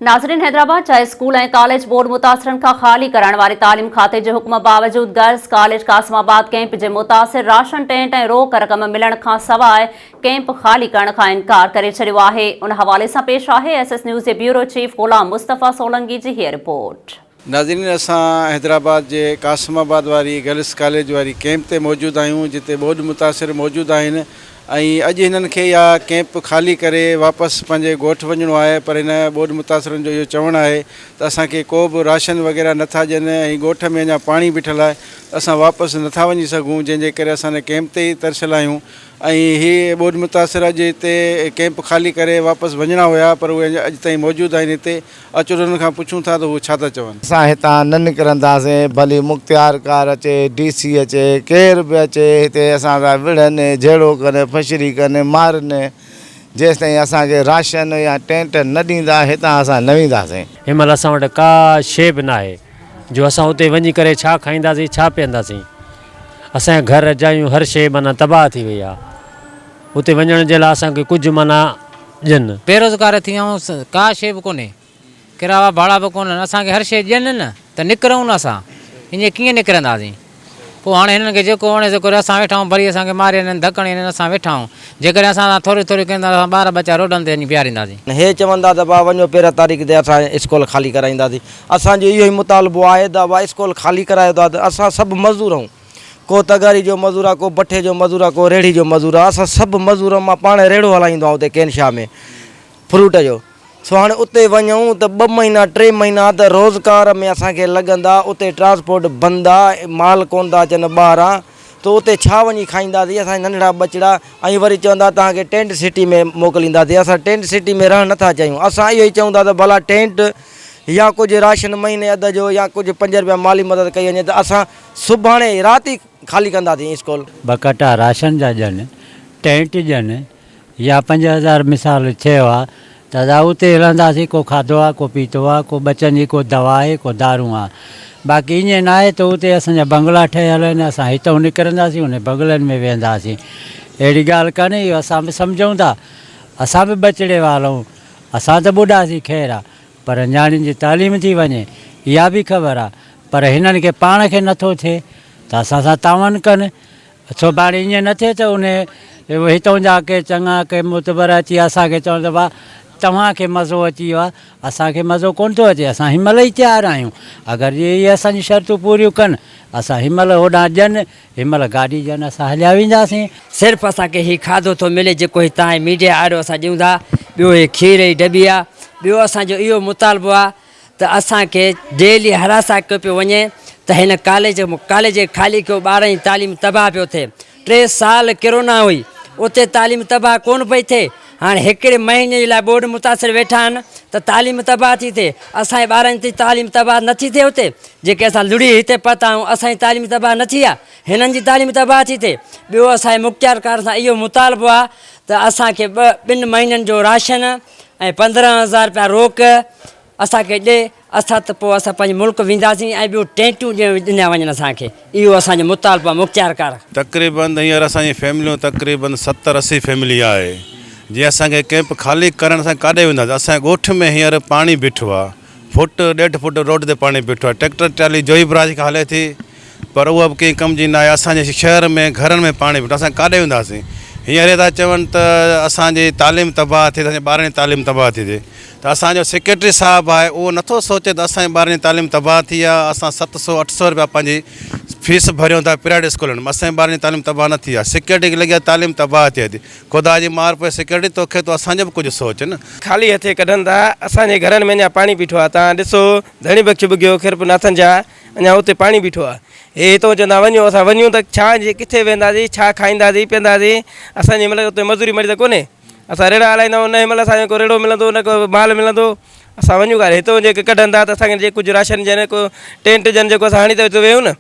नाज़रीन, हैदराबाद चाहे स्कूल ऐं कॉलेज बोर्ड मुतासिरनि खां ख़ाली करण वारी तालीम खाते जे हुक्म बावजूद गर्ल्स कॉलेज कासिमाबाद कैंप जे मुतासिर राशन टेंट ऐं रोक रक़म मिलण खां सवाइ कैंप ख़ाली करण खां इनकार करे छॾियो आहे। उन हवाले सां पेश आहे एसएस न्यूज़ जे ब्यूरो चीफ ग़ुलाम मुस्तफ़ा सोलंकी जी हीअ रिपोर्ट। नाज़रीन, असां हैदराबाद जे कासिमाबाद वारी गर्ल्स कॉलेज वारी कैंप ते मौजूदु आहियूं, जिते बोर्ड मुतासिर मौजूदु आहिनि ऐं अॼु हिननि खे इहा कैंप ख़ाली करे वापसि पंहिंजे ॻोठ वञिणो आहे। पर हिन बोर्ड मुतासिरनि जो इहो चवणु आहे त असांखे को बि राशन वग़ैरह नथा ॾियनि ऐं ॻोठ में अञा पाणी बीठल आहे, असां वापसि नथा वञी सघूं, जंहिंजे करे असां कैंप ते ई तरसियल आहियूं। ऐं हीअ बोर्ड मुतासिर अॼु हिते कैंप ख़ाली करे वापसि वञिणा हुया, पर उहे अॼु ताईं मौजूदु आहिनि हिते। अचो उन्हनि खां पुछूं था त उहे छा था चवनि। असां हितां न निकिरंदासीं, भली मुख़्तियार कार अचे, DC अचे, केर बि अचे, हिते असां सां विढ़नि, जहिड़ो कनि, फशरी कनि, मारनि, जेसि ताईं असांखे राशन या टेंट न ॾींदा हितां असां न वेंदासीं। हिन महिल असां वटि का शइ बि न आहे जो असां उते वञी करे छा खाईंदासीं, छा पीअंदासीं। असांजे घर रजायूं हर शइ माना तबाह थी वई आहे। उते वञण जे लाइ असांखे कुझु माना ॾियनि। बेरोज़गार थी ऐं का शइ बि कोन्हे, किराया भाड़ा बि कोन्हनि, असांखे हर शइ ॾियनि न त निकिरूं न। असां हीअं कीअं निकिरंदासीं? पोइ हाणे हिननि खे जेको वणे सो करे असां वेठा आहियूं, भली असांखे मारे हिननि धकणी हिननि असां वेठा आहियूं। जेकॾहिं असां थोरी थोरी कंदा ॿार बच्चा रोडनि ते वञी बीहारींदासीं। हे चवंदा त भाउ वञो 13 तारीख़ ते असां स्कूल ख़ाली कराईंदासीं। असांजो इहो ई मुतालबो आहे त भाउ स्कूल ख़ाली करायो था त असां सभु मज़दूर आहियूं। को तगारी जो मज़ूर आहे, को भठे जो मज़ूर आहे, को रेड़ी जो मज़ूर आहे। असां सभु मज़ूर मां पाण रेड़ो हलाईंदो आहियां उते कैनशाह में फ्रूट जो। सो हाणे उते वञूं त 2 महीना 3 महीना त रोज़गार में असांखे लॻंदा। उते ट्रांसपोर्ट बंदि आहे, माल कोन था अचनि ॿाहिरां, त उते छा वञी खाईंदासीं असां नंढड़ा बचड़ा। ऐं वरी चवंदा तव्हांखे टेंट सिटी में मोकिलींदासीं। असां टेंट सिटी में रहणु नथा चाहियूं। असां इहो ई चऊं था त भला टेंट या कुझु राशन महीने अध जो या कुझु 5 रुपया माली मदद कई वञे त असां सुभाणे राति ई ख़ाली कंदासीं स्कूल। बकटा राशन जा ॾियनि, टेंट ॾियनि, या 5000 मिसाल चयो आहे त उते हलंदासीं। को खाधो आहे, को पीतो आहे, को बचनि जी को दवा आहे, को दारू आहे। बाक़ी ईअं न आहे त उते असांजा बंगला ठहियल आहिनि, असां हितां निकिरंदासीं उन बंगलनि में वेंदासीं। अहिड़ी ॻाल्हि कान्हे। इहो असां बि सम्झूं था, असां बि बचिड़े वारा आहियूं, असां त ॿुढासीं ख़ैरु आहे, पर नियाणियुनि जी तालीम थी वञे इहा बि ख़बर आहे। पर हिननि खे पाण खे नथो थिए त असां सां तावन कनि। सुभाणे ईअं न थिए त उन हितां जा के चङा के मुतबर अची असांखे चवनि त भाउ तव्हांखे मज़ो अची वियो आहे, असांखे मज़ो कोन थो अचे। असां हिनमहिल ई तयारु आहियूं। अगरि इहे असांजी शर्तूं पूरियूं कनि, असां हिनमहिल होॾां ॾियनि, हिनमहिल गाॾी ॾियनि, असां हलिया वेंदासीं। सिर्फ़ु असांखे हीउ खाधो थो मिले जेको हितां मीडिया आहियो असां ॾियूं था। ॿियो हे खीर जी डॿी आहे। ॿियो असांजो इहो मुतालबो आहे त असांखे डेली हरासा कयो पियो वञे त हिन कॉलेज ख़ाली कयो, ॿारनि जी तालीम तबाह पियो थिए। 3 साल किरोना हुई, उते तालीम तबाह कोन पई थिए। हाणे हिकिड़े महीने जे लाइ बोर्ड मुतासिर वेठा आहिनि त तालीम तबाह थी थिए। असांजे ॿारनि जी तालीम तबाह नथी थिए। उते जेके असां लुड़ी हिते पता आहियूं, असांजी तालीम तबाह न थी आहे, हिननि जी तालीम तबाह थी थिए। ॿियो असांजे मुख़्तियार कार सां इहो मुतालबो आहे त असांखे 2 महीननि जो राशन ऐं 15000 रुपया रोक असांखे ॾिए। असां त पोइ असां पंहिंजे मुल्क वेंदासीं ऐं ॿियो टेंटूं ॾिना वञनि असांखे। इहो असांजो मुतालबो आहे मुख़्तियार कार। तक़रीबन हींअर असांजी फैमिलियूं तक़रीबन 70-80 फैमिली आहे। जीअं असांखे कैंप ख़ाली करणु असां काॾे वेंदासीं। असांजे ॻोठ में हींअर पाणी बीठो आहे, 1.5 फुट रोड ते पाणी बीठो आहे। ट्रैक्टर ट्राली जोई ब्राज खां हले थी, पर उहा बि कंहिं कम जी न आहे। असांजे शहर में घरनि में पाणी बीठो, असां काॾे वेंदासीं? हींअर था चवनि त असांजी तालीम तबाह थिए, असांजे ॿारनि जी तालीम तबाह थी थिए। त असांजो सेक्रेटरी साहिबु आहे उहो नथो सोचे त असांजे ॿारनि जी तालीम तबाह थी आहे। असां 700-800 रुपया पंहिंजी फीस भरियूं था प्राइवेट स्कूलनि में, असांजे ॿारनि जी तालीम तबाह न थी आहे। सिक्योरिटी खे लॻी आहे तालीम तबाह थिए थी। ख़ुदा जी मार पए सिक्योरिटी तोखे तो असांजो बि कुझु सोच न। ख़ाली हथे कढनि था। असांजे घरनि में अञा पाणी बीठो आहे। तव्हां ॾिसो धणी बख़्श बुगियो खिरपनाथनि जा अञा उते पाणी बीठो आहे। हे हितां चवंदा वञो, असां वञूं त छा किथे वेंदासीं, छा खाईंदासीं पीअंदासीं? असांजी मतिलबु उते मज़ूरी मरी त कोन्हे। असां रेड़ा हलाईंदा आहियूं, न हिनमहिल असांखे को रेड़ो मिलंदो, न को माल मिलंदो। असां वञूं काॾे? हितां जेके कढनि था त असांखे जे कुझु राशन ॾियनि, को टेंट ॾियनि, जेको असां हणी त हिते वेहूं न।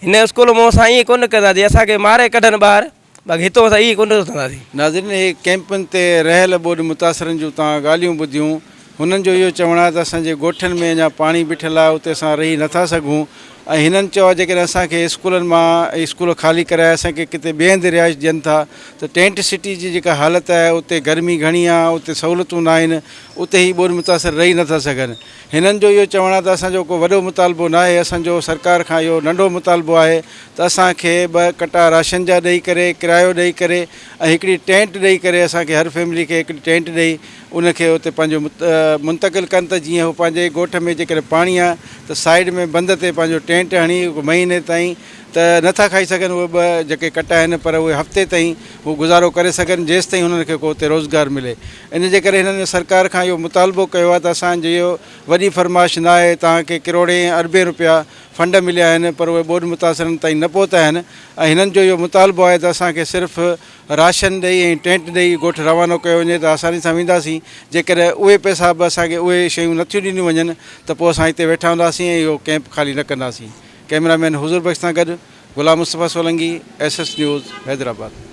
हिन स्कूल मां असां ईअं कोन कंदासीं, असांखे मारे कढनि ॿाहिरि, बाक़ी हितां असां ईअं कोन कंदासीं। नाज़रीन, हे कैंपनि ते रहियल बोर्ड मुतासिरनि जूं तव्हां ॻाल्हियूं ॿुधियूं। हुननि जो इहो चवणु आहे त असांजे ॻोठनि में अञा पाणी बीठल आहे, उते असां रही नथा सघूं। ऐं हिननि चयो आहे जेकॾहिं असांखे स्कूलनि मां स्कूल ख़ाली कराए असांखे किथे ॿिए हंधि रिहाइश ॾियनि था त टेंट सिटी जी जेका हालत आहे उते गर्मी घणी आहे, उते सहूलियतूं न आहिनि, उते ई ॿोॾि मुतासिर रही नथा सघनि। हिननि जो इहो चवणु आहे त असांजो को वॾो मुतालबो न आहे, असांजो सरकार खां इहो नंढो मुतालबो आहे त असांखे 2 कटा राशन जा ॾेई करे, किरायो ॾेई करे ऐं हिकिड़ी टेंट ॾेई करे असांखे हर फैमिली खे हिकिड़ी टेंट ॾेई उनखे उते पंहिंजो मुंतक़िल कनि त जीअं हू पंहिंजे ॻोठ में जेकॾहिं पाणी आहे त साइड में बंद ते पंहिंजो टेंट हणी महीने ताईं त नथा खाई सघनि उहे 2 जेके कटा आहिनि, पर उहे हफ़्ते ताईं हू गुज़ारो करे सघनि जेसि ताईं हुननि खे को उते रोज़गार मिले। इन जे करे हिननि सरकार खां इहो मुतालबो कयो आहे त असांजी इहो वॾी फरमाइश न आहे, तव्हांखे किरोड़े अरबे रुपया फंड मिलिया आहिनि पर उहे ॿोॾि मुतासिरनि ताईं न पहुता आहिनि। ऐं हिननि जो इहो मुतालबो आहे त असांखे सिर्फ़ु राशन ॾेई ऐं टेंट ॾेई ॻोठु रवानो कयो वञे त आसानी सां वेंदासीं। जेकॾहिं उहे पैसा बि असांखे उहे शयूं नथियूं ॾिनियूं वञनि त पोइ असां हिते वेठा हूंदासीं ऐं इहो कैंप ख़ाली न कंदासीं। कैमरामैन हुज़ूर बख़्श सां गॾु गुलाम मुस्तफ़ा सोलंकी, SS न्यूज़, हैदराबाद।